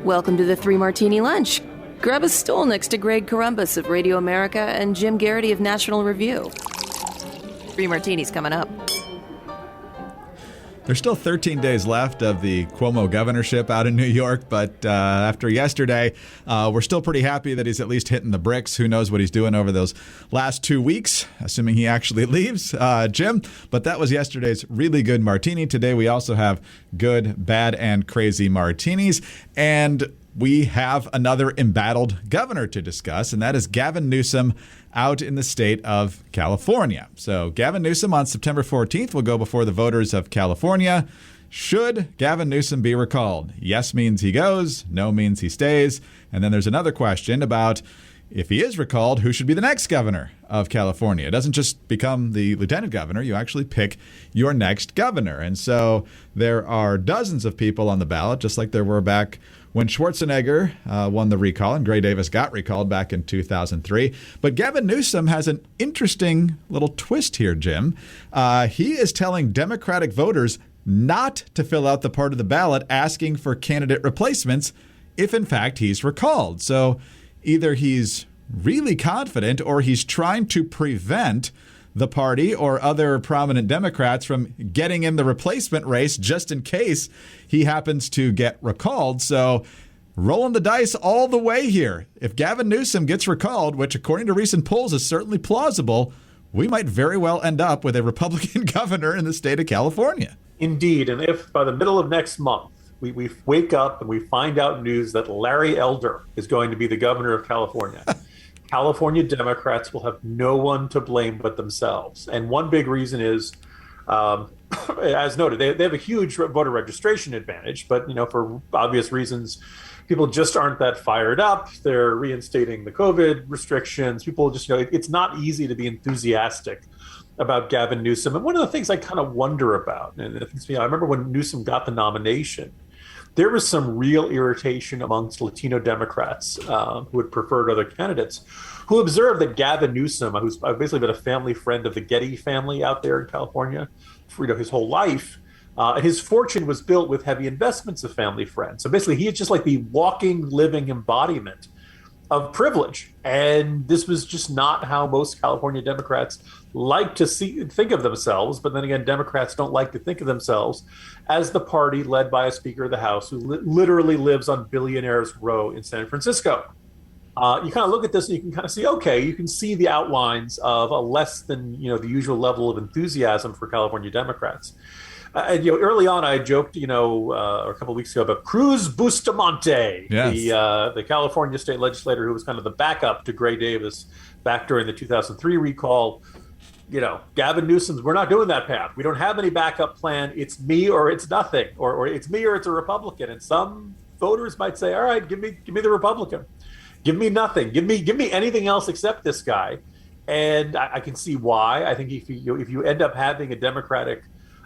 Welcome to the Three Martini Lunch. Grab a stool next to Greg Corombos of Radio America and Jim Garrity of National Review. 3 martinis coming up. There's still 13 days left of the Cuomo governorship out in New York, but after yesterday, we're still pretty happy that he's at least hitting the bricks. Who knows what he's doing over those last 2 weeks, assuming he actually leaves, Jim. But that was yesterday's really good martini. Today, we also have good, bad, and crazy martinis. And we have another embattled governor to discuss, and that is Gavin Newsom out in the state of California. So Gavin Newsom on September 14th will go before the voters of California. Should Gavin Newsom be recalled? Yes means he goes, no means he stays. And then there's another question about if he is recalled, who should be the next governor of California? It doesn't just become the lieutenant governor. You actually pick your next governor. And so there are dozens of people on the ballot, just like there were back when Schwarzenegger won the recall and Gray Davis got recalled back in 2003. But Gavin Newsom has an interesting little twist here, Jim. He is telling Democratic voters not to fill out the part of the ballot asking for candidate replacements if, in fact, he's recalled. So either he's really confident or he's trying to prevent the party or other prominent Democrats from getting in the replacement race just in case he happens to get recalled. So rolling the dice all the way here. If Gavin Newsom gets recalled, which according to recent polls is certainly plausible, we might very well end up with a Republican governor in the state of California. Indeed. And if by the middle of next month, we wake up and we find out news that Larry Elder is going to be the governor of California, California Democrats will have no one to blame but themselves. And one big reason is, as noted, they have a huge voter registration advantage, but for obvious reasons, people just aren't that fired up. They're reinstating the COVID restrictions. People just, it's not easy to be enthusiastic about Gavin Newsom. And one of the things I kind of wonder about, and I remember when Newsom got the nomination, there was some real irritation amongst Latino Democrats who had preferred other candidates, who observed that Gavin Newsom, who's basically been a family friend of the Getty family out there in California for his whole life, and his fortune was built with heavy investments of family friends. So basically, he is just like the walking, living embodiment of privilege. And this was just not how most California Democrats like to think of themselves. But then again, Democrats don't like to think of themselves as the party led by a Speaker of the House who literally lives on Billionaires Row in San Francisco. You kind of look at this and you can kind of see, okay, you can see the outlines of a less than the usual level of enthusiasm for California Democrats. And early on, I joked, a couple of weeks ago about Cruz Bustamante, yes, the California state legislator who was kind of the backup to Gray Davis back during the 2003 recall. Gavin Newsom's, we're not doing that path. We don't have any backup plan. It's me or it's nothing, or it's me or it's a Republican. And some voters might say, all right, give me the Republican. Give me nothing. Give me anything else except this guy. And I can see why. I think if you end up having a Democratic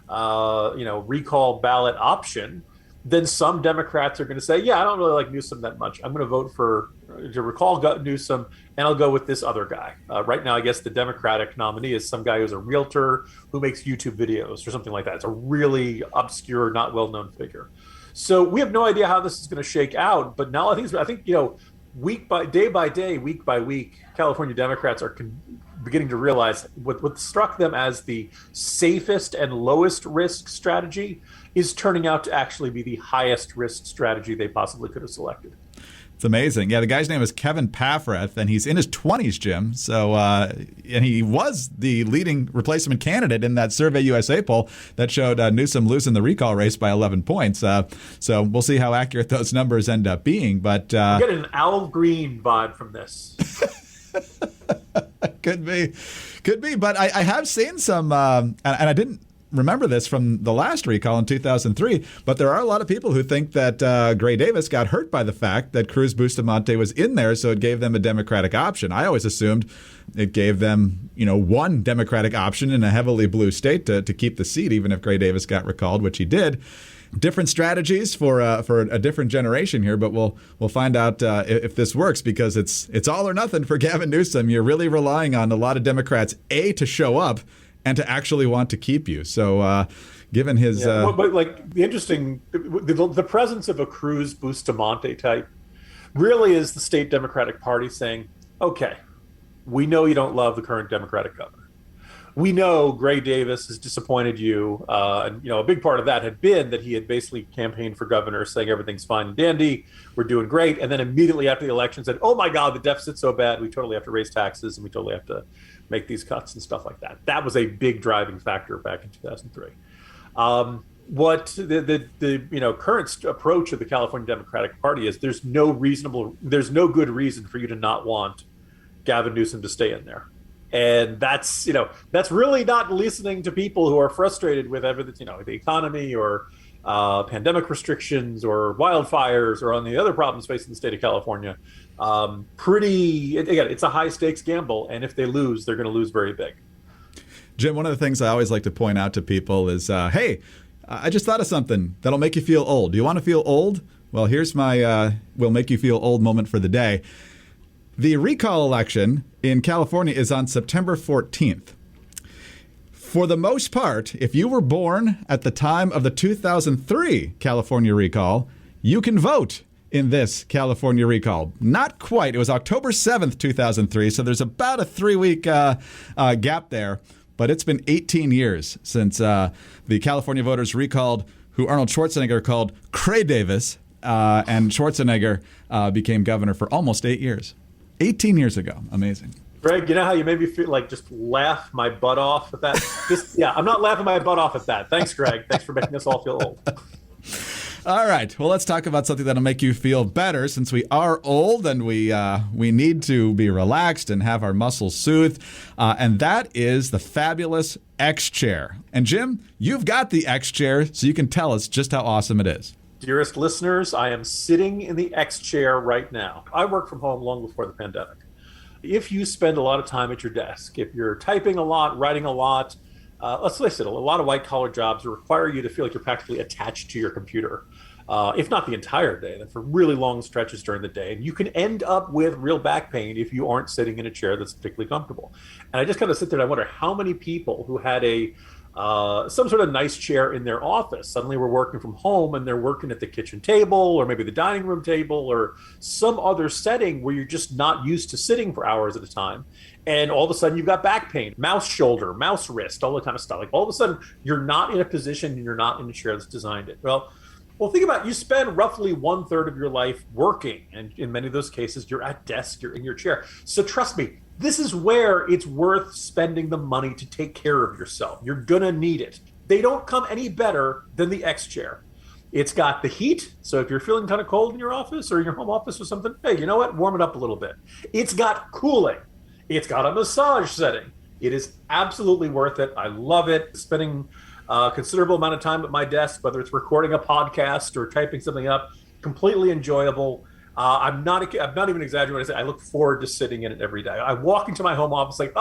recall ballot option, then some Democrats are going to say, yeah, I don't really like Newsom that much. I'm going to vote to recall Newsom, and I'll go with this other guy. Right now, I guess the Democratic nominee is some guy who's a realtor who makes YouTube videos or something like that. It's a really obscure, not well-known figure. So we have no idea how this is going to shake out. But now I think day by day, week by week, California Democrats are beginning to realize what struck them as the safest and lowest risk strategy is turning out to actually be the highest risk strategy they possibly could have selected. It's amazing. Yeah, the guy's name is Kevin Paffrath, and he's in his 20s, Jim. So, and he was the leading replacement candidate in that Survey USA poll that showed Newsom losing the recall race by 11 points. So we'll see how accurate those numbers end up being. But you get an Al Green vibe from this. Could be. But I have seen some, and I didn't remember this from the last recall in 2003, but there are a lot of people who think that Gray Davis got hurt by the fact that Cruz Bustamante was in there, so it gave them a Democratic option. I always assumed it gave them, one Democratic option in a heavily blue state to keep the seat, even if Gray Davis got recalled, which he did. Different strategies for a different generation here, but we'll find out if this works, because it's all or nothing for Gavin Newsom. You're really relying on a lot of Democrats, A, to show up and to actually want to keep you. So given his... But like the presence of a Cruz Bustamante type really is the state Democratic Party saying, okay, we know you don't love the current Democratic governor. We know Gray Davis has disappointed you. And, a big part of that had been that he had basically campaigned for governor saying everything's fine and dandy, we're doing great. And then immediately after the election said, oh my God, the deficit's so bad, we totally have to raise taxes and we totally have to make these cuts and stuff like that. That was a big driving factor back in 2003. What the current approach of the California Democratic Party is, there's no good reason for you to not want Gavin Newsom to stay in there. And that's really not listening to people who are frustrated with everything, the economy or pandemic restrictions or wildfires or on the other problems facing the state of California. Again, it's a high stakes gamble. And if they lose, they're going to lose very big. Jim, one of the things I always like to point out to people is, hey, I just thought of something that'll make you feel old. Do you want to feel old? Well, here's my will make you feel old moment for the day. The recall election in California is on September 14th. For the most part, if you were born at the time of the 2003 California recall, you can vote in this California recall. Not quite. It was October 7th, 2003, so there's about a 3-week gap there. But it's been 18 years since the California voters recalled who Arnold Schwarzenegger called Cray Davis, and Schwarzenegger became governor for almost 8 years. 18 years ago. Amazing. Greg, you know how you made me feel like just laugh my butt off at that? I'm not laughing my butt off at that. Thanks, Greg. Thanks for making us all feel old. All right. Well, let's talk about something that'll make you feel better, since we are old and we need to be relaxed and have our muscles soothed. And that is the fabulous XChair. And Jim, you've got the XChair, so you can tell us just how awesome it is. Dearest listeners, I am sitting in the XChair right now. I worked from home long before the pandemic. If you spend a lot of time at your desk, if you're typing a lot, writing a lot, let's face it, a lot of white-collar jobs require you to feel like you're practically attached to your computer, if not the entire day, then for really long stretches during the day. And you can end up with real back pain if you aren't sitting in a chair that's particularly comfortable. And I just kind of sit there and I wonder how many people who had some sort of nice chair in their office suddenly were working from home, and they're working at the kitchen table or maybe the dining room table or some other setting where you're just not used to sitting for hours at a time. And all of a sudden you've got back pain, mouse shoulder, mouse wrist, all that kind of stuff. Like all of a sudden you're not in a position and you're not in a chair that's designed it. Well, think about it. You spend roughly 1/3 of your life working, and in many of those cases you're at desk, you're in your chair. So trust me, this is where it's worth spending the money to take care of yourself. You're going to need it. They don't come any better than the XChair. It's got the heat, so if you're feeling kind of cold in your office or in your home office or something, hey, you know what? Warm it up a little bit. It's got cooling. It's got a massage setting. It is absolutely worth it. I love it. Spending a considerable amount of time at my desk, whether it's recording a podcast or typing something up, completely enjoyable. I'm not even exaggerating when I say I look forward to sitting in it every day. I walk into my home office like,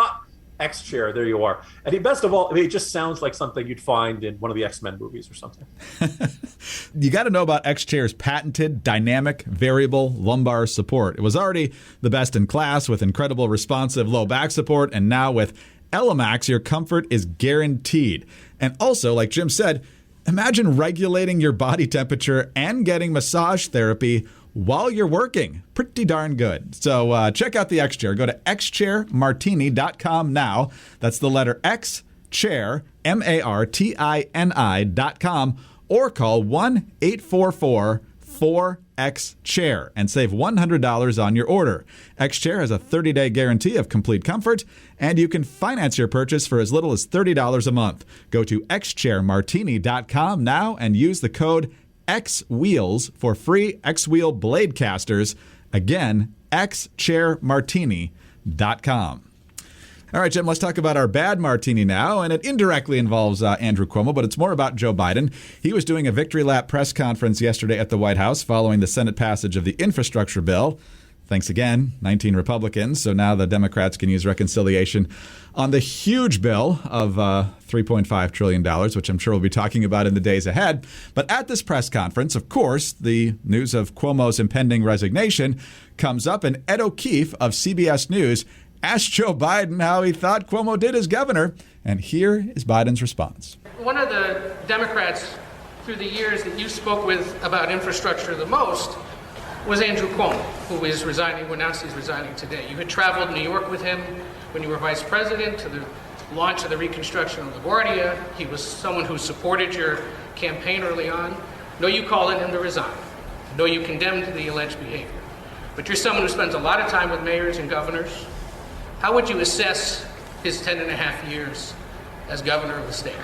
XChair, there you are. And best of all, it just sounds like something you'd find in one of the X-Men movies or something. You got to know about XChair's patented dynamic variable lumbar support. It was already the best in class with incredible responsive low back support, and now with Elemax, your comfort is guaranteed. And also, like Jim said, imagine regulating your body temperature and getting massage therapy while you're working. Pretty darn good. So check out the XChair. Go to xchairmartini.com now. That's the letter X, chair, MARTINI.com, or call 1-844-4XChair and save $100 on your order. XChair has a 30-day guarantee of complete comfort, and you can finance your purchase for as little as $30 a month. Go to xchairmartini.com now and use the code XWheels for free X-Wheel blade casters. Again, xchairmartini.com. All right, Jim, let's talk about our bad martini now, and it indirectly involves Andrew Cuomo, but it's more about Joe Biden. He was doing a victory lap press conference yesterday at the White House following the Senate passage of the infrastructure bill. Thanks again, 19 Republicans. So now the Democrats can use reconciliation on the huge bill of $3.5 trillion, which I'm sure we'll be talking about in the days ahead. But at this press conference, of course, the news of Cuomo's impending resignation comes up, and Ed O'Keefe of CBS News asked Joe Biden how he thought Cuomo did as governor, and here is Biden's response. One of the Democrats through the years that you spoke with about infrastructure the most was Andrew Cuomo, who is resigning, who announced he's resigning today. You had traveled to New York with him when you were vice president to the launch of the reconstruction of LaGuardia. He was someone who supported your campaign early on. No, you called on him to resign. No, you condemned the alleged behavior. But you're someone who spends a lot of time with mayors and governors. How would you assess his 10 and a half years as governor of the state?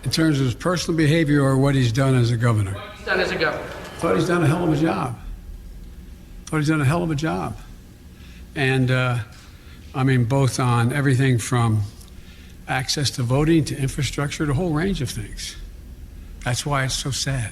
In terms of his personal behavior or what he's done as a governor? What he's done as a governor. I thought he's done a hell of a job. And, both on everything from access to voting to infrastructure, to a whole range of things. That's why it's so sad.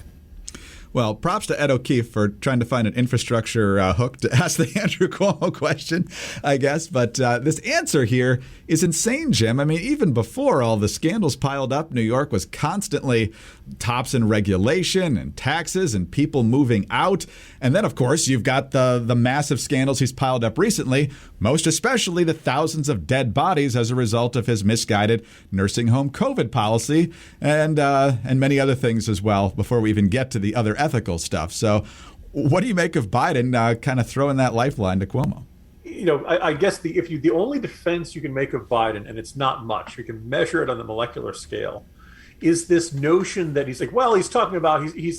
Well, props to Ed O'Keefe for trying to find an infrastructure hook to ask the Andrew Cuomo question, I guess. But this answer here is insane, Jim. I mean, even before all the scandals piled up, New York was constantly tops in regulation and taxes and people moving out. And then, of course, you've got the massive scandals he's piled up recently, most especially the thousands of dead bodies as a result of his misguided nursing home COVID policy and many other things as well, before we even get to the other ethical stuff. So what do you make of Biden kind of throwing that lifeline to Cuomo? I guess the only defense you can make of Biden, and it's not much, you can measure it on the molecular scale, is this notion that he's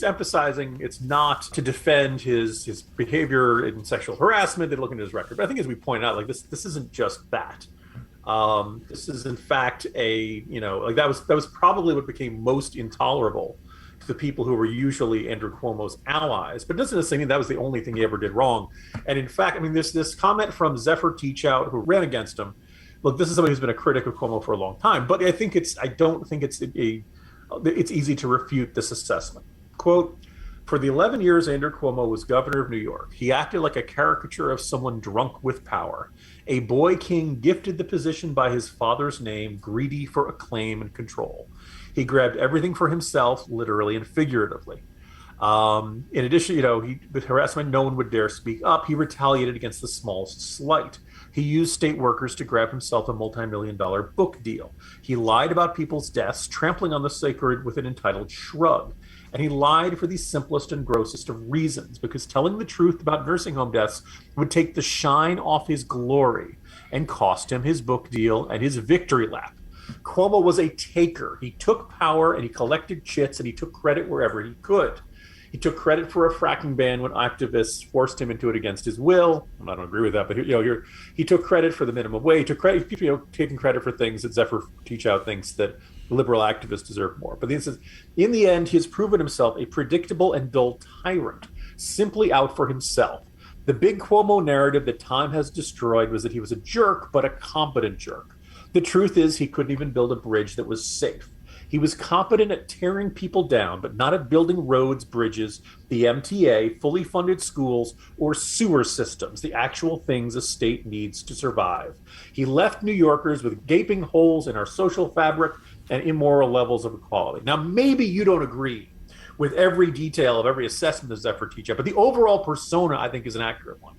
emphasizing it's not to defend his behavior in sexual harassment. They're looking at his record. But I think, as we pointed out, this isn't just that. This is in fact that was probably what became most intolerable to the people who were usually Andrew Cuomo's allies. But it doesn't necessarily mean that was the only thing he ever did wrong. And in fact, there's this comment from Zephyr Teachout, who ran against him. Look, this is somebody who's been a critic of Cuomo for a long time, but I don't think it's easy to refute this assessment. Quote, "For the 11 years Andrew Cuomo was governor of New York, he acted like a caricature of someone drunk with power, a boy king gifted the position by his father's name, greedy for acclaim and control. He grabbed everything for himself, literally and figuratively. In addition, with harassment, no one would dare speak up. He retaliated against the smallest slight. He used state workers to grab himself a multi-million-dollar book deal. He lied about people's deaths, trampling on the sacred with an entitled shrug. And he lied for the simplest and grossest of reasons, because telling the truth about nursing home deaths would take the shine off his glory and cost him his book deal and his victory lap. Cuomo was a taker. He took power and he collected chits and he took credit wherever he could. He took credit for a fracking ban when activists forced him into it against his will. I don't agree with that, but he took credit for the minimum wage. He took credit, taking credit for things that Zephyr Teachout thinks that liberal activists deserve more. But in the end, he has proven himself a predictable and dull tyrant, simply out for himself. The big Cuomo narrative that time has destroyed was that he was a jerk, but a competent jerk. The truth is, he couldn't even build a bridge that was safe. He was competent at tearing people down, but not at building roads, bridges, the MTA, fully funded schools, or sewer systems, the actual things a state needs to survive. He left New Yorkers with gaping holes in our social fabric and immoral levels of equality. Now, maybe you don't agree with every detail of every assessment of Zephyr Teachout, but the overall persona, I think, is an accurate one.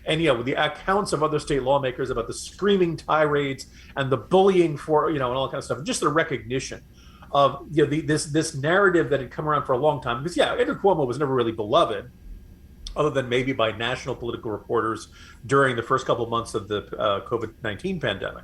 And with the accounts of other state lawmakers about the screaming tirades and the bullying and all that kind of stuff, just the recognition of this narrative that had come around for a long time. Because Andrew Cuomo was never really beloved, other than maybe by national political reporters during the first couple of months of the COVID-19 pandemic.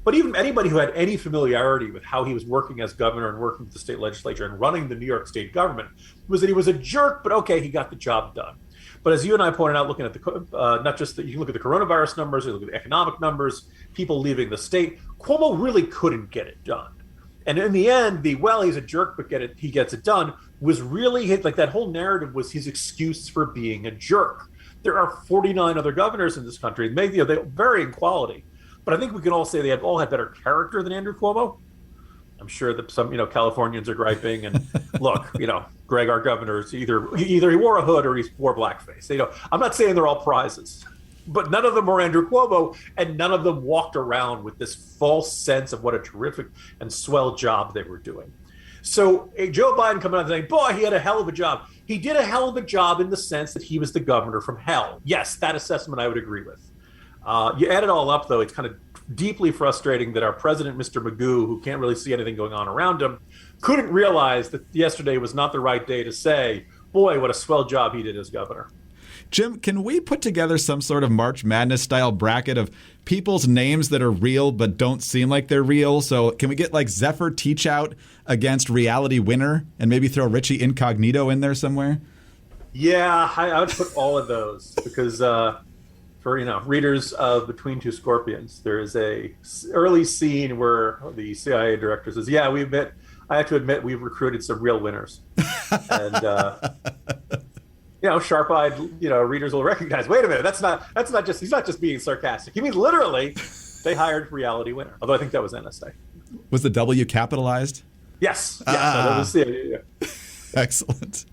But even anybody who had any familiarity with how he was working as governor and working with the state legislature and running the New York state government was that he was a jerk, but okay, he got the job done. But as you and I pointed out, looking at not just that, you can look at the coronavirus numbers, you look at the economic numbers, people leaving the state, Cuomo really couldn't get it done. And in the end, he's a jerk, but he gets it done, was really that whole narrative was his excuse for being a jerk. There are 49 other governors in this country. Maybe they vary in quality, but I think we can all say they all had better character than Andrew Cuomo. I'm sure that some, Californians are griping. And look, Greg, our governor, is either he wore a hood or he wore blackface. I'm not saying they're all prizes, but none of them were Andrew Cuomo, and none of them walked around with this false sense of what a terrific and swell job they were doing. So Joe Biden coming out and saying, boy, he had a hell of a job. He did a hell of a job in the sense that he was the governor from hell. Yes, that assessment I would agree with. You add it all up, though, it's kind of deeply frustrating that our president, Mr. Magoo, who can't really see anything going on around him, couldn't realize that yesterday was not the right day to say, boy, what a swell job he did as governor. Jim, can we put together some sort of March Madness style bracket of people's names that are real but don't seem like they're real? So can we get like Zephyr Teachout against Reality Winner and maybe throw Richie Incognito in there somewhere? Yeah, I would put all of those because for readers of Between Two Scorpions, there is a early scene where the CIA director says, "Yeah, I have to admit we've recruited some real winners," and sharp-eyed readers will recognize. Wait a minute, that's not just he's not just being sarcastic. He means literally they hired Reality Winner. Although I think that was NSA. Was the W capitalized? Yes. That was the Excellent.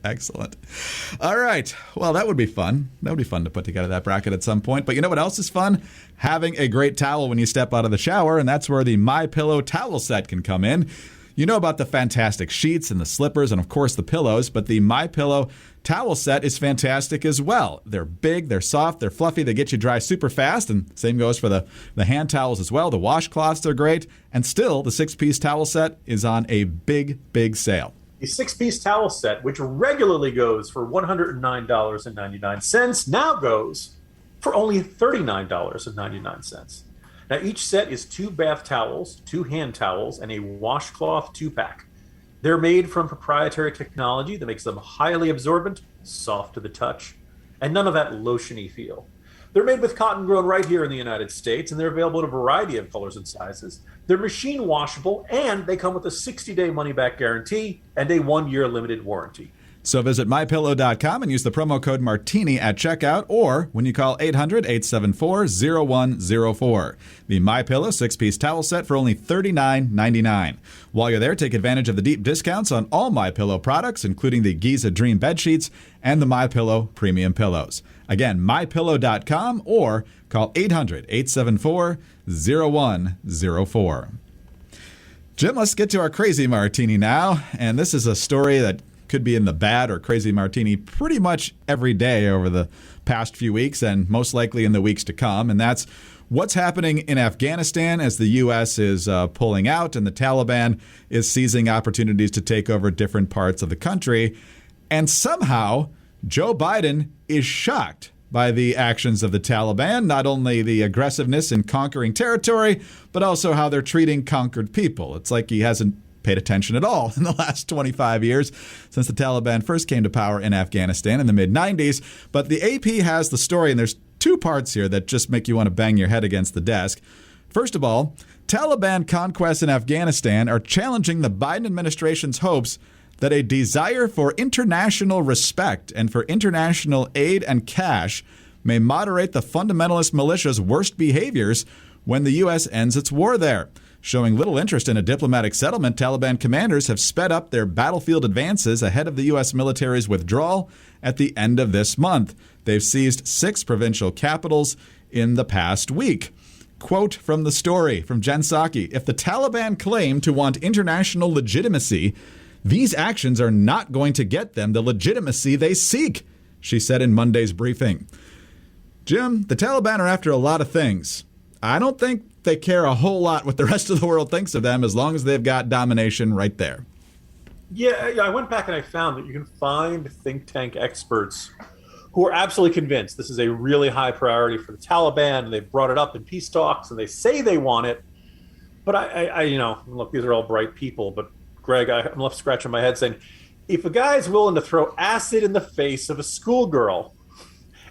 All right. Well, that would be fun. That would be fun to put together that bracket at some point. But you know what else is fun? Having a great towel when you step out of the shower, and that's where the MyPillow towel set can come in. You know about the fantastic sheets and the slippers and, of course, the pillows, but the MyPillow towel set is fantastic as well. They're big, they're soft, they're fluffy, they get you dry super fast, and same goes for the hand towels as well. The washcloths are great, and still, the 6-piece towel set is on a big, big sale. The 6-piece towel set, which regularly goes for $109.99, now goes for only $39.99. Now, each set is 2 bath towels, 2 hand towels, and a washcloth 2-pack. They're made from proprietary technology that makes them highly absorbent, soft to the touch, and none of that lotiony feel. They're made with cotton grown right here in the United States, and they're available in a variety of colors and sizes. They're machine washable, and they come with a 60-day money-back guarantee and a 1-year limited warranty. So visit MyPillow.com and use the promo code Martini at checkout or when you call 800-874-0104. The MyPillow 6-piece towel set for only $39.99. While you're there, take advantage of the deep discounts on all MyPillow products, including the Giza Dream bed sheets and the MyPillow premium pillows. Again, MyPillow.com or call 800-874-0104. Jim, let's get to our crazy martini now. And this is a story that could be in the bad or crazy martini pretty much every day over the past few weeks and most likely in the weeks to come. And that's what's happening in Afghanistan as the U.S. is pulling out and the Taliban is seizing opportunities to take over different parts of the country. And somehow Joe Biden is shocked by the actions of the Taliban, not only the aggressiveness in conquering territory, but also how they're treating conquered people. It's like he hasn't paid attention at all in the last 25 years since the Taliban first came to power in Afghanistan in the mid-90s. But the AP has the story, and there's 2 parts here that just make you want to bang your head against the desk. First of all, Taliban conquests in Afghanistan are challenging the Biden administration's hopes that a desire for international respect and for international aid and cash may moderate the fundamentalist militia's worst behaviors when the U.S. ends its war there. Showing little interest in a diplomatic settlement, Taliban commanders have sped up their battlefield advances ahead of the U.S. military's withdrawal at the end of this month. They've seized 6 provincial capitals in the past week. Quote from the story from Jen Psaki: "If the Taliban claim to want international legitimacy, these actions are not going to get them the legitimacy they seek," she said in Monday's briefing. Jim, the Taliban are after a lot of things. I don't think they care a whole lot what the rest of the world thinks of them as long as they've got domination right there. Yeah, I went back and I found that you can find think tank experts who are absolutely convinced this is a really high priority for the Taliban, and they've brought it up in peace talks, and they say they want it. But I look, these are all bright people, but Greg, I'm left scratching my head saying, if a guy's willing to throw acid in the face of a schoolgirl,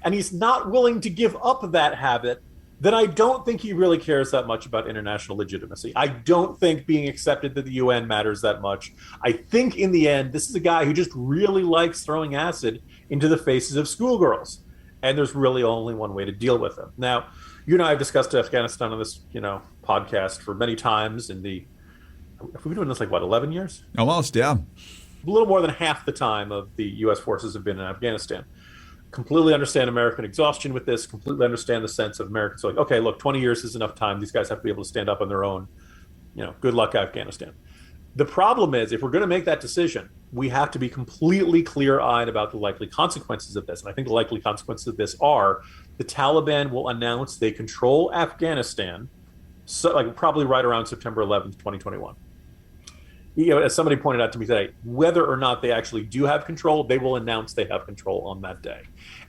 and he's not willing to give up that habit, then I don't think he really cares that much about international legitimacy. I don't think being accepted to the UN matters that much. I think in the end, this is a guy who just really likes throwing acid into the faces of schoolgirls. And there's really only one way to deal with him. Now, you and I have discussed Afghanistan on this, podcast for many times have we been doing this 11 years? Almost, yeah. A little more than half the time of the U.S. forces have been in Afghanistan. Completely understand American exhaustion with this, completely understand the sense of Americans like, okay, look, 20 years is enough time. These guys have to be able to stand up on their own. Good luck, Afghanistan. The problem is, if we're going to make that decision, we have to be completely clear-eyed about the likely consequences of this. And I think the likely consequences of this are the Taliban will announce they control Afghanistan, so like probably right around September 11th, 2021. As somebody pointed out to me today, whether or not they actually do have control, they will announce they have control on that day.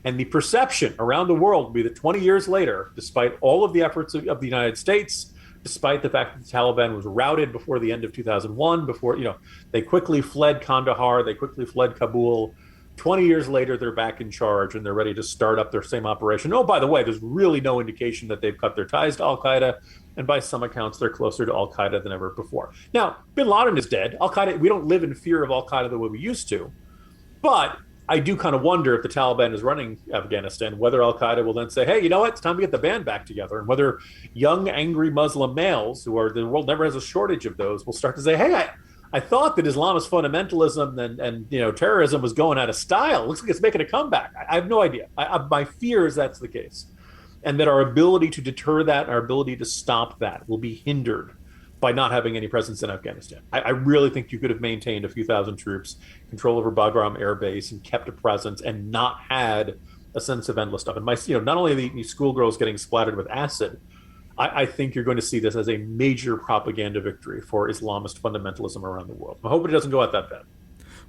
And the perception around the world will be that 20 years later, despite all of the efforts of the United States, despite the fact that the Taliban was routed before the end of 2001, before, they quickly fled Kandahar, they quickly fled Kabul. 20 years later, they're back in charge and they're ready to start up their same operation. Oh, by the way, there's really no indication that they've cut their ties to al-Qaeda. And by some accounts, they're closer to al-Qaeda than ever before. Now, bin Laden is dead. Al-Qaeda, we don't live in fear of al-Qaeda the way we used to. But I do kind of wonder if the Taliban is running Afghanistan, whether al-Qaeda will then say, hey, you know what? It's time to get the band back together. And whether young, angry Muslim males, the world never has a shortage of those, will start to say, hey, I thought that Islamist fundamentalism and terrorism was going out of style. It looks like it's making a comeback. I have no idea. My fear is that's the case. And that our ability to deter that, our ability to stop that will be hindered by not having any presence in Afghanistan. I really think you could have maintained a few thousand troops, control over Bagram Air Base, and kept a presence and not had a sense of endless stuff. And not only are these schoolgirls getting splattered with acid, I think you're going to see this as a major propaganda victory for Islamist fundamentalism around the world. I hope it doesn't go out that bad.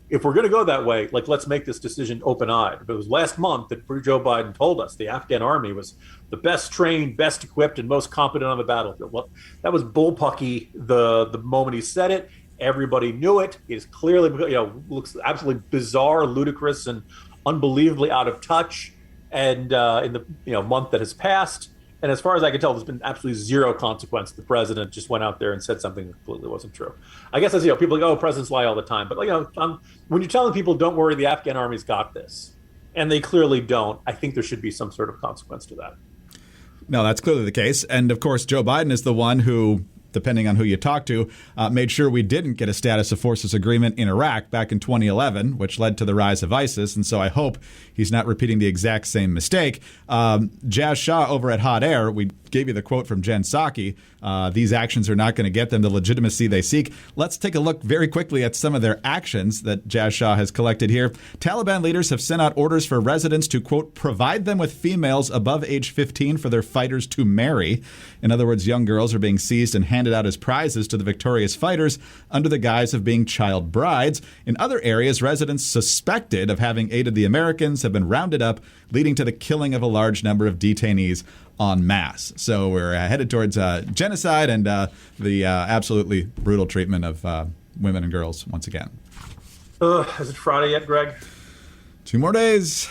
If we're going to go that way, let's make this decision open-eyed. It was last month that Joe Biden told us the Afghan army was the best trained, best equipped, and most competent on the battlefield. Well, that was bullpucky the moment he said it. Everybody knew it. It is clearly, looks absolutely bizarre, ludicrous, and unbelievably out of touch. And in the month that has passed, and as far as I can tell, there's been absolutely zero consequence. The president just went out there and said something that completely wasn't true. I guess people go, presidents lie all the time. But when you're telling people, don't worry, the Afghan army's got this, and they clearly don't, I think there should be some sort of consequence to that. No, that's clearly the case. And of course, Joe Biden is the one who, depending on who you talk to, made sure we didn't get a status of forces agreement in Iraq back in 2011, which led to the rise of ISIS. And so I hope he's not repeating the exact same mistake. Jazz Shah over at Hot Air, we gave you the quote from Jen Psaki. These actions are not going to get them the legitimacy they seek. Let's take a look very quickly at some of their actions that Jazz Shah has collected here. Taliban leaders have sent out orders for residents to, quote, provide them with females above age 15 for their fighters to marry. In other words, young girls are being seized and handed out as prizes to the victorious fighters under the guise of being child brides. In other areas, residents suspected of having aided the Americans have been rounded up, leading to the killing of a large number of detainees en masse. So we're headed towards genocide and the absolutely brutal treatment of women and girls once again. Is it Friday yet, Greg? 2 more days.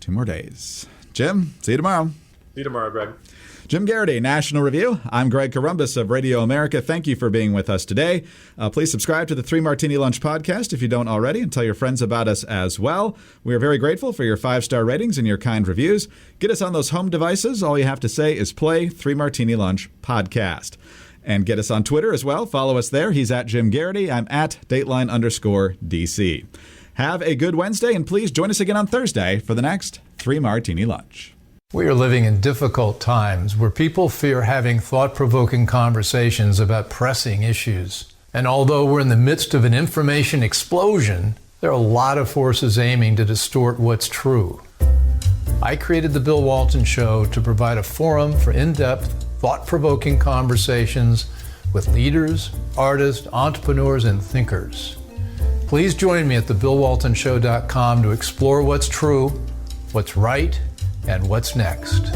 2 more days. Jim, see you tomorrow. See you tomorrow, Greg. Jim Garrity, National Review. I'm Greg Corombos of Radio America. Thank you for being with us today. Please subscribe to the 3 Martini Lunch podcast if you don't already, and tell your friends about us as well. We are very grateful for your 5-star ratings and your kind reviews. Get us on those home devices. All you have to say is play 3 Martini Lunch podcast. And get us on Twitter as well. Follow us there. He's at Jim Garrity. I'm at Dateline_DC. Have a good Wednesday, and please join us again on Thursday for the next 3 Martini Lunch. We are living in difficult times where people fear having thought-provoking conversations about pressing issues. And although we're in the midst of an information explosion, there are a lot of forces aiming to distort what's true. I created The Bill Walton Show to provide a forum for in-depth, thought-provoking conversations with leaders, artists, entrepreneurs, and thinkers. Please join me at thebillwaltonshow.com to explore what's true, what's right, and what's next.